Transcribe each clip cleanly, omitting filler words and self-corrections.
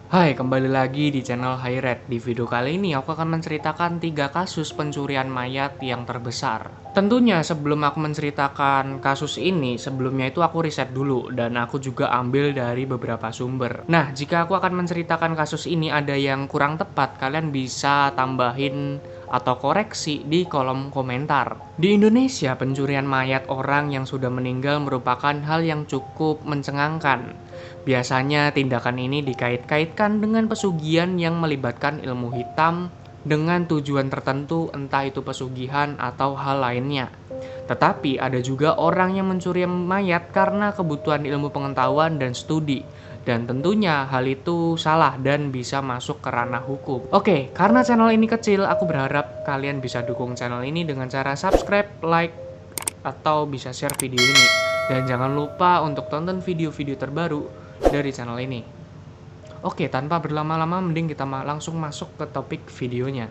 Hai, kembali lagi di channel Highred. Di video kali ini aku akan menceritakan 3 kasus pencurian mayat yang terbesar. Tentunya sebelum aku menceritakan kasus ini, sebelumnya itu aku riset dulu dan aku juga ambil dari beberapa sumber. Nah, jika aku akan menceritakan kasus ini ada yang kurang tepat, kalian bisa tambahin atau koreksi di kolom komentar. Di Indonesia, pencurian mayat orang yang sudah meninggal merupakan hal yang cukup mencengangkan. Biasanya tindakan ini dikait-kaitkan dengan pesugihan yang melibatkan ilmu hitam dengan tujuan tertentu, entah itu pesugihan atau hal lainnya. Tetapi ada juga orang yang mencuri mayat karena kebutuhan ilmu pengetahuan dan studi. Dan tentunya hal itu salah dan bisa masuk ke ranah hukum. Oke, karena channel ini kecil, aku berharap kalian bisa dukung channel ini dengan cara subscribe, like, atau bisa share video ini. Dan jangan lupa untuk tonton video-video terbaru dari channel ini. Oke, tanpa berlama-lama mending kita langsung masuk ke topik videonya.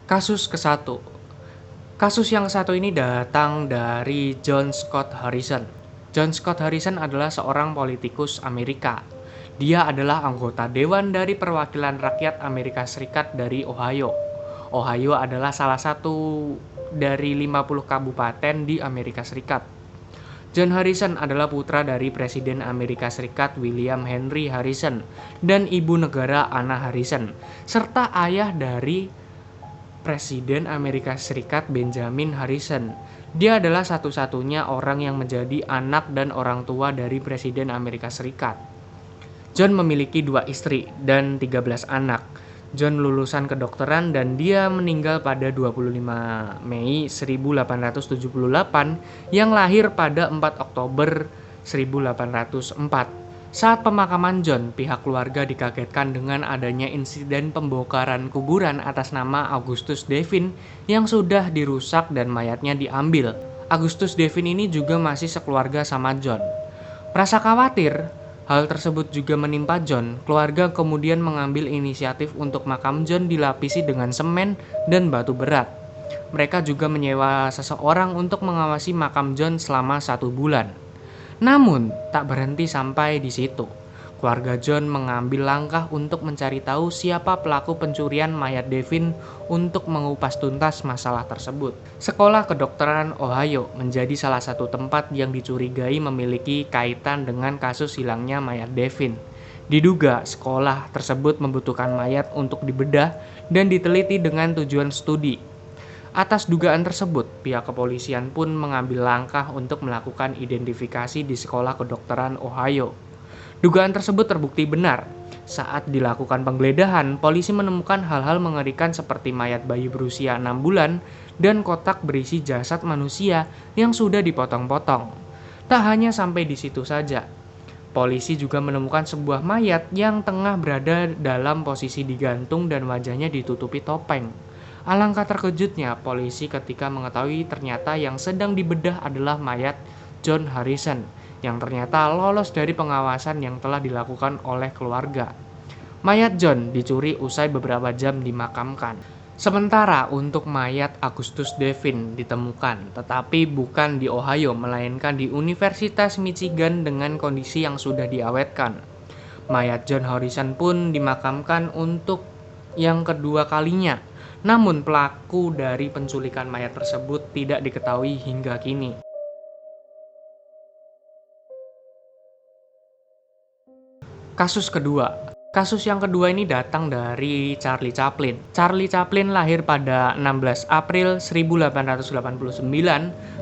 Kasus ke-1. Kasus yang satu ini datang dari John Scott Harrison. John Scott Harrison adalah seorang politikus Amerika. Dia adalah anggota Dewan dari Perwakilan Rakyat Amerika Serikat dari Ohio. Ohio adalah salah satu dari 50 kabupaten di Amerika Serikat. John Harrison adalah putra dari Presiden Amerika Serikat William Henry Harrison dan ibu negara Anna Harrison, serta ayah dari Presiden Amerika Serikat Benjamin Harrison. Dia adalah satu-satunya orang yang menjadi anak dan orang tua dari Presiden Amerika Serikat. John memiliki 2 istri dan 13 anak. John lulusan kedokteran dan dia meninggal pada 25 Mei 1878 yang lahir pada 4 Oktober 1804. Saat pemakaman John, pihak keluarga dikagetkan dengan adanya insiden pembongkaran kuburan atas nama Augustus Devin yang sudah dirusak dan mayatnya diambil. Augustus Devin ini juga masih sekeluarga sama John. Merasa khawatir, hal tersebut juga menimpa John. Keluarga kemudian mengambil inisiatif untuk makam John dilapisi dengan semen dan batu berat. Mereka juga menyewa seseorang untuk mengawasi makam John selama 1 bulan. Namun, tak berhenti sampai di situ. Keluarga John mengambil langkah untuk mencari tahu siapa pelaku pencurian mayat Devin untuk mengupas tuntas masalah tersebut. Sekolah Kedokteran Ohio menjadi salah satu tempat yang dicurigai memiliki kaitan dengan kasus hilangnya mayat Devin. Diduga sekolah tersebut membutuhkan mayat untuk dibedah dan diteliti dengan tujuan studi. Atas dugaan tersebut, pihak kepolisian pun mengambil langkah untuk melakukan identifikasi di Sekolah Kedokteran Ohio. Dugaan tersebut terbukti benar. Saat dilakukan penggeledahan, polisi menemukan hal-hal mengerikan seperti mayat bayi berusia 6 bulan dan kotak berisi jasad manusia yang sudah dipotong-potong. Tak hanya sampai di situ saja. Polisi juga menemukan sebuah mayat yang tengah berada dalam posisi digantung dan wajahnya ditutupi topeng. Alangkah terkejutnya polisi ketika mengetahui ternyata yang sedang dibedah adalah mayat John Harrison yang ternyata lolos dari pengawasan yang telah dilakukan oleh keluarga. Mayat John dicuri usai beberapa jam dimakamkan. Sementara untuk mayat Augustus Devin ditemukan, tetapi bukan di Ohio melainkan di Universitas Michigan dengan kondisi yang sudah diawetkan. Mayat John Harrison pun dimakamkan untuk yang kedua kalinya. Namun pelaku dari penculikan mayat tersebut tidak diketahui hingga kini. Kasus kedua. Kasus yang kedua ini datang dari Charlie Chaplin. Charlie Chaplin lahir pada 16 April 1889,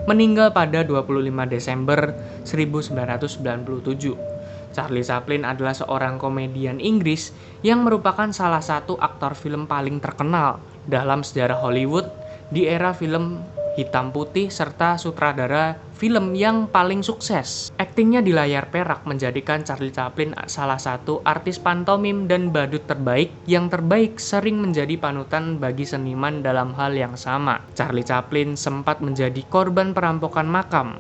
meninggal pada 25 Desember 1997. Charlie Chaplin adalah seorang komedian Inggris yang merupakan salah satu aktor film paling terkenal dalam sejarah Hollywood di era film hitam putih serta sutradara film yang paling sukses. Aktingnya di layar perak menjadikan Charlie Chaplin salah satu artis pantomim dan badut terbaik yang terbaik sering menjadi panutan bagi seniman dalam hal yang sama. Charlie Chaplin sempat menjadi korban perampokan makam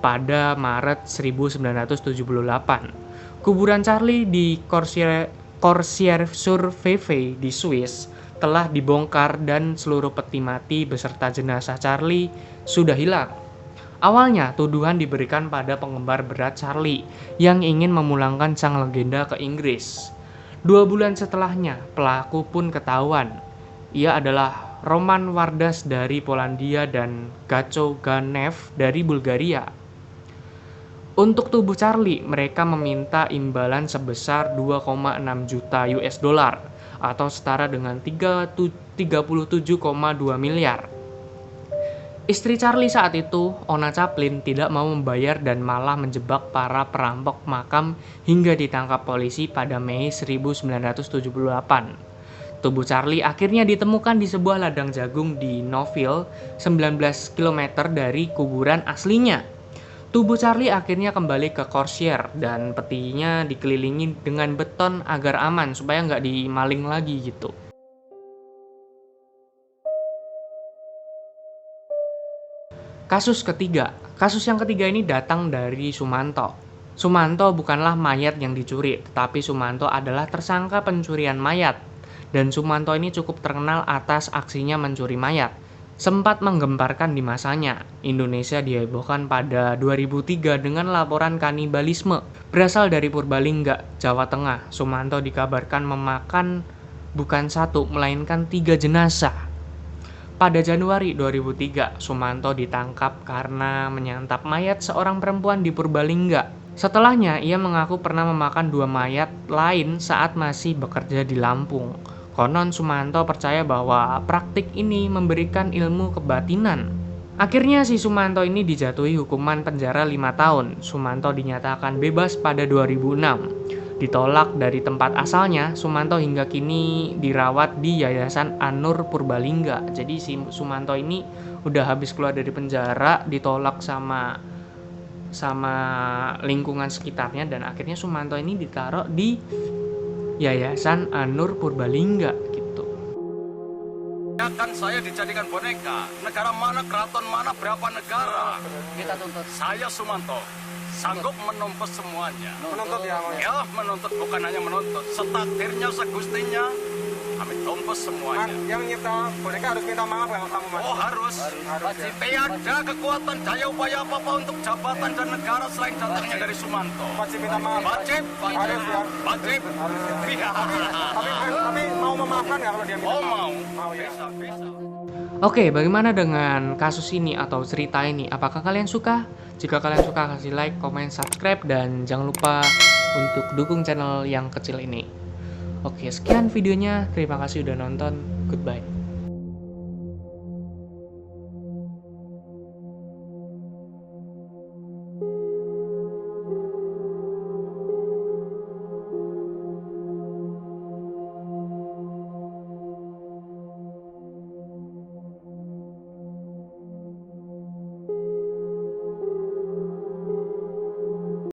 pada Maret 1978. Kuburan Charlie di Corsier-sur-Vevey di Swiss telah dibongkar dan seluruh peti mati beserta jenazah Charlie sudah hilang. Awalnya, tuduhan diberikan pada pengembar berat Charlie yang ingin memulangkan sang legenda ke Inggris. 2 bulan setelahnya, pelaku pun ketahuan. Ia adalah Roman Wardas dari Polandia dan Gacho Ganev dari Bulgaria. Untuk tubuh Charlie, mereka meminta imbalan sebesar 2,6 juta US dollar atau setara dengan 37,2 miliar. Istri Charlie saat itu, Ona Chaplin, tidak mau membayar dan malah menjebak para perampok makam hingga ditangkap polisi pada Mei 1978. Tubuh Charlie akhirnya ditemukan di sebuah ladang jagung di Noville, 19 km dari kuburan aslinya. Tubuh Charlie akhirnya kembali ke Corsair dan petinya dikelilingi dengan beton agar aman supaya nggak dimaling lagi gitu. Kasus yang ketiga ini datang dari Sumanto. Sumanto bukanlah mayat yang dicuri, tetapi Sumanto adalah tersangka pencurian mayat. Dan Sumanto ini cukup terkenal atas aksinya mencuri mayat. Sempat menggemparkan di masanya. Indonesia dihebohkan pada 2003 dengan laporan kanibalisme berasal dari Purbalingga, Jawa Tengah. Sumanto dikabarkan memakan bukan 1, melainkan 3 jenazah. Pada Januari 2003, Sumanto ditangkap karena menyantap mayat seorang perempuan di Purbalingga. Setelahnya, ia mengaku pernah memakan 2 mayat lain saat masih bekerja di Lampung. Konon Sumanto percaya bahwa praktik ini memberikan ilmu kebatinan. Akhirnya si Sumanto ini dijatuhi hukuman penjara 5 tahun. Sumanto dinyatakan bebas pada 2006. Ditolak dari tempat asalnya, Sumanto hingga kini dirawat di Yayasan Anur Purbalingga. Jadi si Sumanto ini udah habis keluar dari penjara, ditolak sama lingkungan sekitarnya, dan akhirnya Sumanto ini ditaruh di Yayasan Anur Purbalingga gitu. Kan saya dijadikan boneka. Negara mana, keraton mana, berapa negara? Kita tuntut. Saya Sumanto sanggup menumpes semuanya. Menuntut ya, Ya, menuntut bukan hanya menuntut, setakdirnya, segustinya, kami tumpes semuanya. Yang nyipta boneka harus minta maaf kalau kamu mas. Oh harus. Wajib. Tiada kekuatan daya upaya apa-apa untuk jabatan dan negara selain datangnya dari Sumanto. Wajib minta maaf. Wajib, Harus ya. wajib. Harus ya. Iya. Tapi mau memaafkan nggak kalau dia minta Oh maaf? mau. Mau ya. Bisa. Oke, bagaimana dengan kasus ini atau cerita ini? Apakah kalian suka? Jika kalian suka, kasih like, komen, subscribe, dan jangan lupa untuk dukung channel yang kecil ini. Oke, sekian videonya. Terima kasih udah nonton. Goodbye.